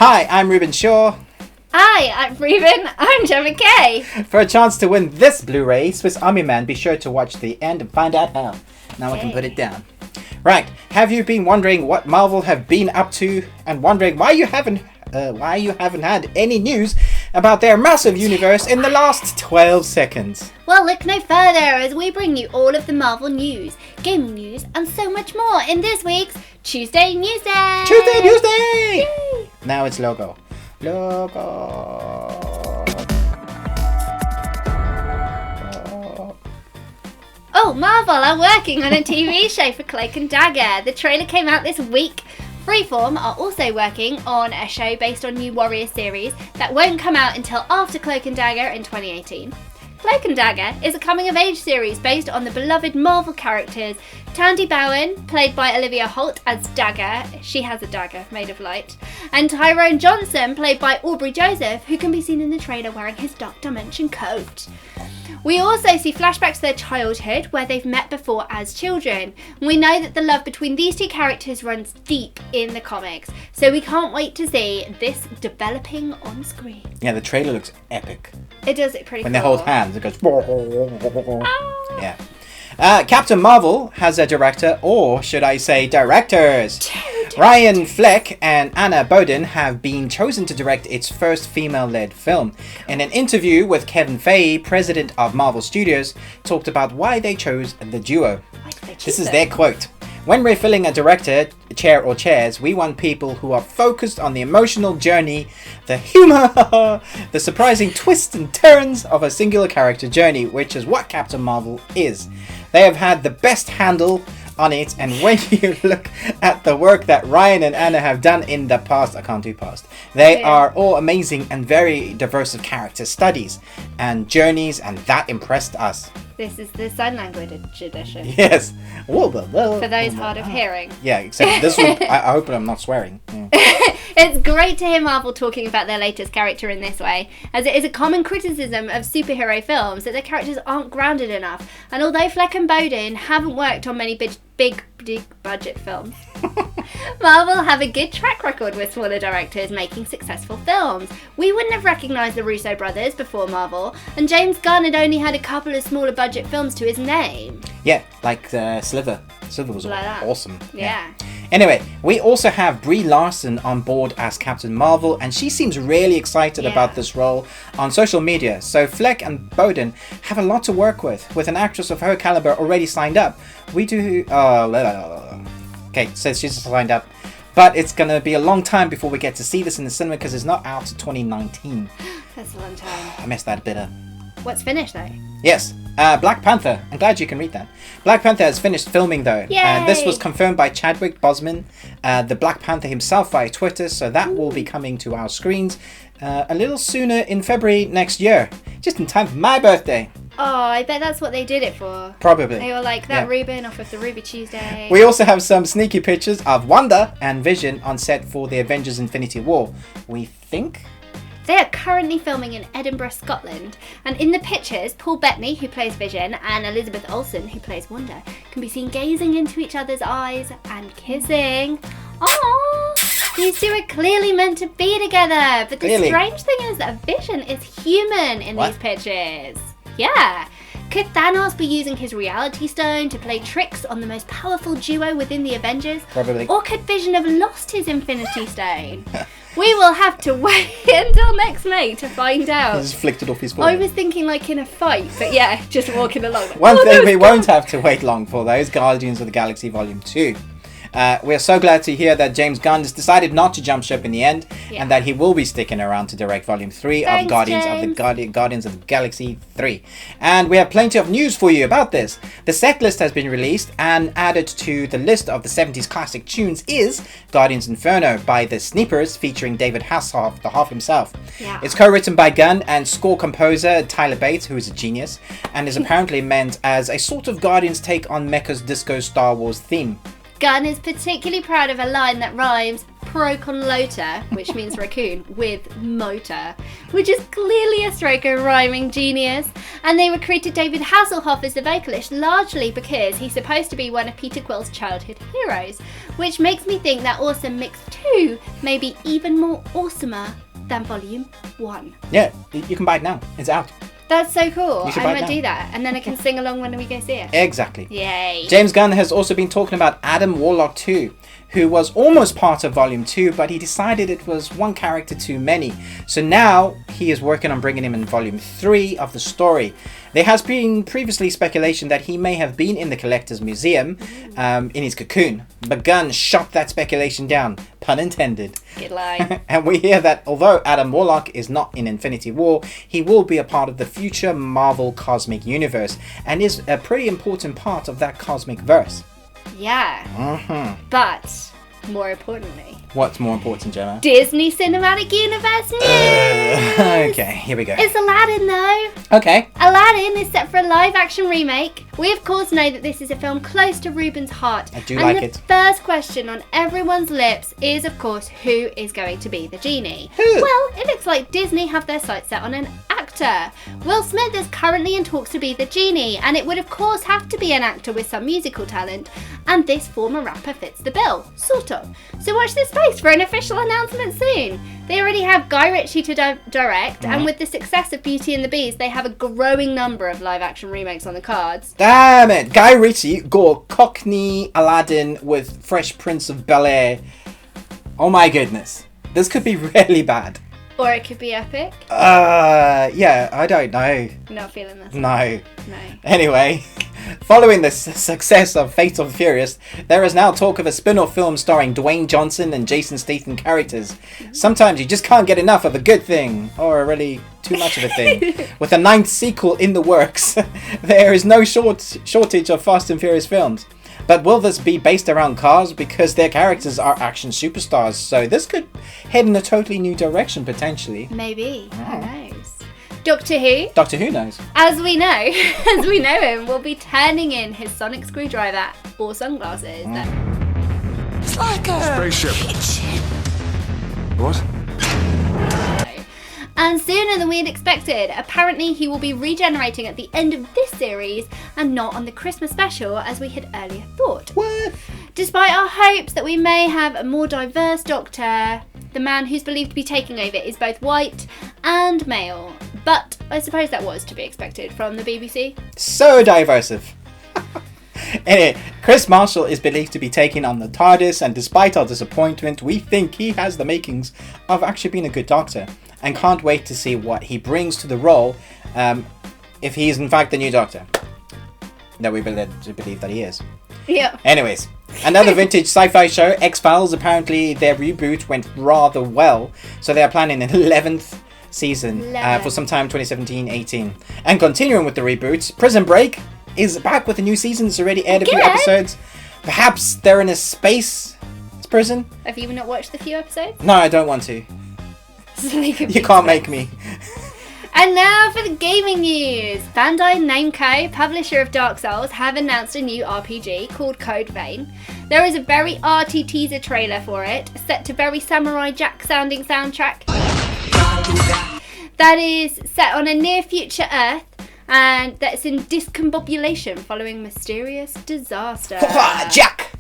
Hi, I'm Ruben Shaw. Hi, I'm Ruben. I'm Gemma Kay. For a chance to win this Blu-ray, Swiss Army Man, be sure to watch the end and find out how. Now I can put it down. Right, have you been wondering what Marvel have been up to and wondering why you haven't had any news about their massive universe in the last 12 seconds? Well, look no further as we bring you all of the Marvel news, gaming news, and so much more in this week's Tuesday Newsday. Tuesday Newsday! Yay! Now it's logo. Oh, Marvel are working on a TV show for Cloak and Dagger. The trailer came out this week. Freeform are also working on a show based on New Warrior series that won't come out until after Cloak and Dagger in 2018. Cloak and Dagger is a coming-of-age series based on the beloved Marvel characters Tandy Bowen, played by Olivia Holt as Dagger, she has a dagger made of light, and Tyrone Johnson, played by Aubrey Joseph, who can be seen in the trailer wearing his Dark Dimension coat. We also see flashbacks to their childhood, where they've met before as children. We know that the love between these two characters runs deep in the comics, so we can't wait to see this developing on screen. Yeah, the trailer looks epic. It does look pretty when cool. When they hold hands, it goes... Yeah. Captain Marvel has a director, or should I say directors. Ryan Fleck and Anna Boden have been chosen to direct its first female-led film. In an interview with Kevin Feige, president of Marvel Studios, talked about why they chose the duo. This is their quote. When we're filling a director chair or chairs, we want people who are focused on the emotional journey, the humor, the surprising twists and turns of a singular character journey, which is what Captain Marvel is. They have had the best handle on it, and when you look at the work that Ryan and Anna have done in the past, I can't do past, they are all amazing and very diverse of character studies and journeys, and that impressed us. This is the sign language edition. Yes. For those hard of hearing. Yeah, except this one, I hope I'm not swearing. Yeah. It's great to hear Marvel talking about their latest character in this way, as it is a common criticism of superhero films that their characters aren't grounded enough. And although Fleck and Boden haven't worked on many big budget films, Marvel have a good track record with smaller directors making successful films. We wouldn't have recognised the Russo brothers before Marvel, and James Gunn had only had a couple of smaller budget films to his name. Yeah, like Sliver. Sliver was awesome. Yeah. Anyway, we also have Brie Larson on board as Captain Marvel, and she seems really excited about this role on social media. So Fleck and Boden have a lot to work with an actress of her caliber already signed up. We do... Okay, so she's signed up. But it's going to be a long time before we get to see this in the cinema because it's not out to 2019. That's a long time. I messed that a bit up. What's finished though? Yes, Black Panther. I'm glad you can read that. Black Panther has finished filming though. Yay! This was confirmed by Chadwick Boseman, the Black Panther himself, via Twitter, so that will be coming to our screens a little sooner in February next year. Just in time for my birthday. Oh, I bet that's what they did it for. Probably. They were like, that Ruben off of the Ruby Tuesday. We also have some sneaky pictures of Wanda and Vision on set for the Avengers Infinity War. We think... They are currently filming in Edinburgh, Scotland, and in the pictures, Paul Bettany, who plays Vision, and Elizabeth Olsen, who plays Wanda, can be seen gazing into each other's eyes and kissing. Aww! These two are clearly meant to be together, but the strange thing is that Vision is human in these pictures. Yeah. Could Thanos be using his reality stone to play tricks on the most powerful duo within the Avengers? Probably. Or could Vision have lost his Infinity Stone? We will have to wait until next May to find out. He's flicked it off his forehead. I was thinking like in a fight, but yeah, just walking along. One thing we won't have to wait long for, though, is Guardians of the Galaxy Volume 2. We are so glad to hear that James Gunn has decided not to jump ship in the end, and that he will be sticking around to direct Volume 3 of Guardians of the Galaxy 3. And we have plenty of news for you about this. The set list has been released, and added to the list of the 70s classic tunes is Guardians Inferno by the Sneapers, featuring David Hasselhoff, the Hoff himself. Yeah. It's co-written by Gunn and score composer Tyler Bates, who is a genius, and is apparently meant as a sort of Guardians take on Mecha's disco Star Wars theme. Gunn is particularly proud of a line that rhymes proconlota, which means raccoon, with motor, which is clearly a stroke of rhyming genius. And they recruited David Hasselhoff as the vocalist largely because he's supposed to be one of Peter Quill's childhood heroes, which makes me think that Awesome Mix 2 may be even more awesomer than Volume 1. Yeah, you can buy it now. It's out. That's so cool. You should I'm buy it going to now. do that. And then I can sing along when we go see it. Exactly. Yay. James Gunn has also been talking about Adam Warlock 2, who was almost part of Volume 2, but he decided it was one character too many. So now he is working on bringing him in Volume 3 of the story. There has been previously speculation that he may have been in the Collector's Museum in his cocoon, but Gunn shot that speculation down, pun intended. Good lie. And we hear that although Adam Warlock is not in Infinity War, he will be a part of the future Marvel Cosmic Universe and is a pretty important part of that cosmic verse. Yeah. But, more importantly, What's more important, Gemma? Disney Cinematic Universe news! Okay, here we go. It's Aladdin though. Okay. Aladdin is set for a live-action remake. We of course know that this is a film close to Ruben's heart. I do like and it. the first question on everyone's lips is of course who is going to be the genie? Who? Well, it looks like Disney have their sights set on an actor. Will Smith is currently in talks to be the genie, and it would of course have to be an actor with some musical talent, and this former rapper fits the bill, sort of. So watch this space for an official announcement soon. They already have Guy Ritchie to direct, and with the success of Beauty and the Beast, they have a growing number of live-action remakes on the cards. Damn it! Guy Ritchie go Cockney Aladdin with Fresh Prince of Bel-Air. Oh my goodness. This could be really bad. Or it could be epic. Yeah, I don't know. Not feeling this. No. No. Anyway, following the success of Fate of the Furious, there is now talk of a spin-off film starring Dwayne Johnson and Jason Statham characters. Sometimes you just can't get enough of a good thing, or really too much of a thing. With a 9th sequel in the works, there is no shortage of Fast and Furious films. But will this be based around cars? Because their characters are action superstars, so this could head in a totally new direction potentially. Maybe. Who knows? Doctor Who, Doctor Who knows. as we know him, will be turning in his sonic screwdriver or sunglasses. It's like a spaceship. What? And sooner than we had expected. Apparently he will be regenerating at the end of this series and not on the Christmas special as we had earlier thought. What? Despite our hopes that we may have a more diverse Doctor, the man who's believed to be taking over is both white and male. But I suppose that was to be expected from the BBC. So diversive. Anyway, Chris Marshall is believed to be taking on the TARDIS, and despite our disappointment, we think he has the makings of actually being a good Doctor, and can't wait to see what he brings to the role, if he is in fact the new Doctor that we believe that he is. Yeah. Anyways, another vintage sci-fi show, X-Files. Apparently their reboot went rather well, so they are planning an 11th season for sometime 2017-18. And continuing with the reboots, Prison Break is back with a new season. It's already aired a few episodes. Perhaps they're in a space prison? Have you not watched the few episodes? No, I don't want to. You can't make me. And now for the gaming news. Bandai Namco, publisher of Dark Souls, have announced a new RPG called Code Vein. There is a very arty teaser trailer for it, set to very Samurai Jack sounding soundtrack. That is set on a near future Earth, and that's in discombobulation following mysterious disaster. Jack!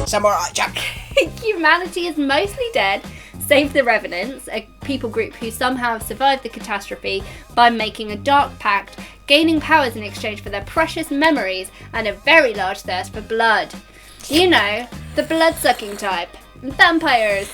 Samurai Jack! Humanity is mostly dead, save the Revenants, a people group who somehow have survived the catastrophe by making a dark pact, gaining powers in exchange for their precious memories and a very large thirst for blood. You know, the blood-sucking type. Vampires.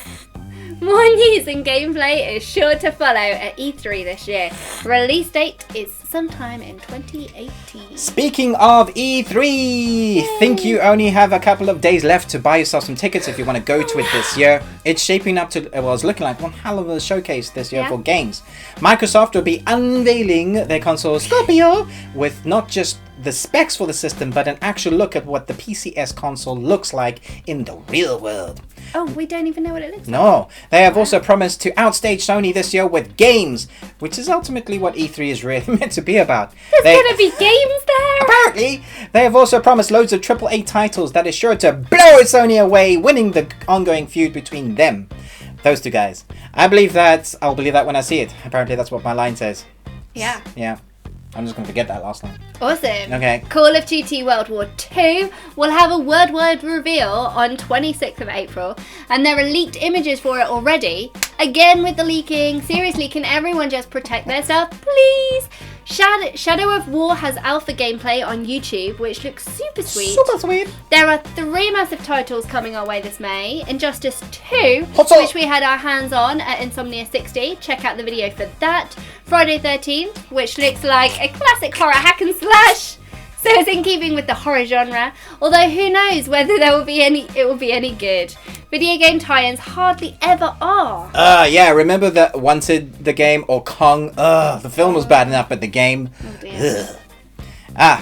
More news and gameplay is sure to follow at E3 this year. Release date is sometime in 2018. Speaking of E3, think you only have a couple of days left to buy yourself some tickets if you want to go to it this year. It's shaping up to, well, it's looking like one hell of a showcase this year for games. Microsoft will be unveiling their console Scorpio with not just the specs for the system, but an actual look at what the PCS console looks like in the real world. Oh, we don't even know what it looks like. No, they have also promised to outstage Sony this year with games, which is ultimately what E3 is really meant to be about. There's gonna be games there! Apparently, they have also promised loads of AAA titles that is sure to blow Sony away, winning the ongoing feud between them. Those two guys. I'll believe that when I see it. Apparently that's what my line says. Yeah. Yeah. I'm just going to forget that last line. Awesome. Okay. Call of Duty World War 2 will have a word reveal on 26th of April, and there are leaked images for it already. Again with the leaking. Seriously, can everyone just protect their stuff, please? Shadow of War has alpha gameplay on YouTube, which looks super sweet. Super sweet. There are 3 massive titles coming our way this May. Injustice 2, What's up? which we had our hands on at Insomnia 60. Check out the video for that. Friday 13th, which looks like a classic horror hack and slash. So it's in keeping with the horror genre. Although who knows whether it will be any good. Video game tie-ins hardly ever are. Yeah, remember that Wanted, the game, or Kong? The film was bad enough, but the game... Oh dear.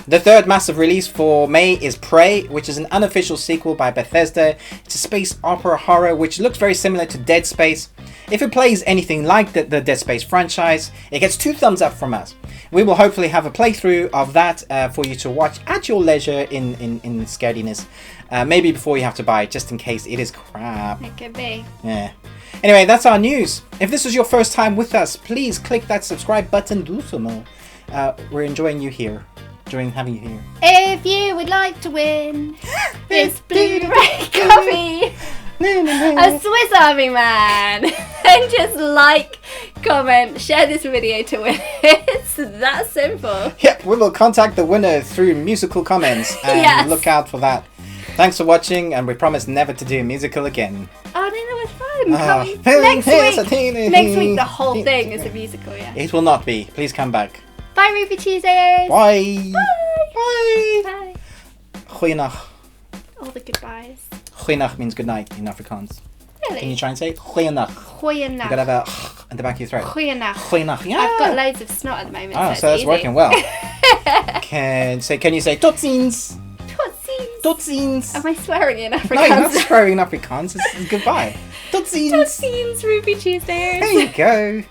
The third massive release for May is Prey, which is an unofficial sequel by Bethesda. It's a space opera horror which looks very similar to Dead Space. If it plays anything like the Dead Space franchise, it gets 2 thumbs up from us. We will hopefully have a playthrough of that for you to watch at your leisure in scarediness. Maybe before you have to buy it, just in case it is crap. It could be. Yeah. Anyway, that's our news. If this is your first time with us, please click that subscribe button. Do some more. We're enjoying you here. Enjoying having you here. If you would like to win this Blu-ray copy of Swiss Army Man, then just like, comment, share this video to win. It's that simple. Yep, we will contact the winner through musical comments and Yes. look out for that. Thanks for watching, and we promise never to do a musical again. Oh, no, that was fun. Next week the whole thing is a musical, yeah. It will not be. Please come back. Bye, Ruby Tuesdays. Bye. Bye. Bye. Bye. Goeienacht. All the goodbyes. Goeienacht means good night in Afrikaans. Really? Can you try and say it? Goeienacht. You Goeienacht. gotta have a at the back of your throat. Goeienacht. Goeienacht. Yeah. I've got loads of snot at the moment, Oh, so so it's that's easy. working well. Can you say tot ziens? Totsies. Tot ziens. Am I swearing in No, Afrikaans? you're not swearing in Afrikaans. It's goodbye. Tot ziens. Totsies, Ruby Tuesdays. There you go.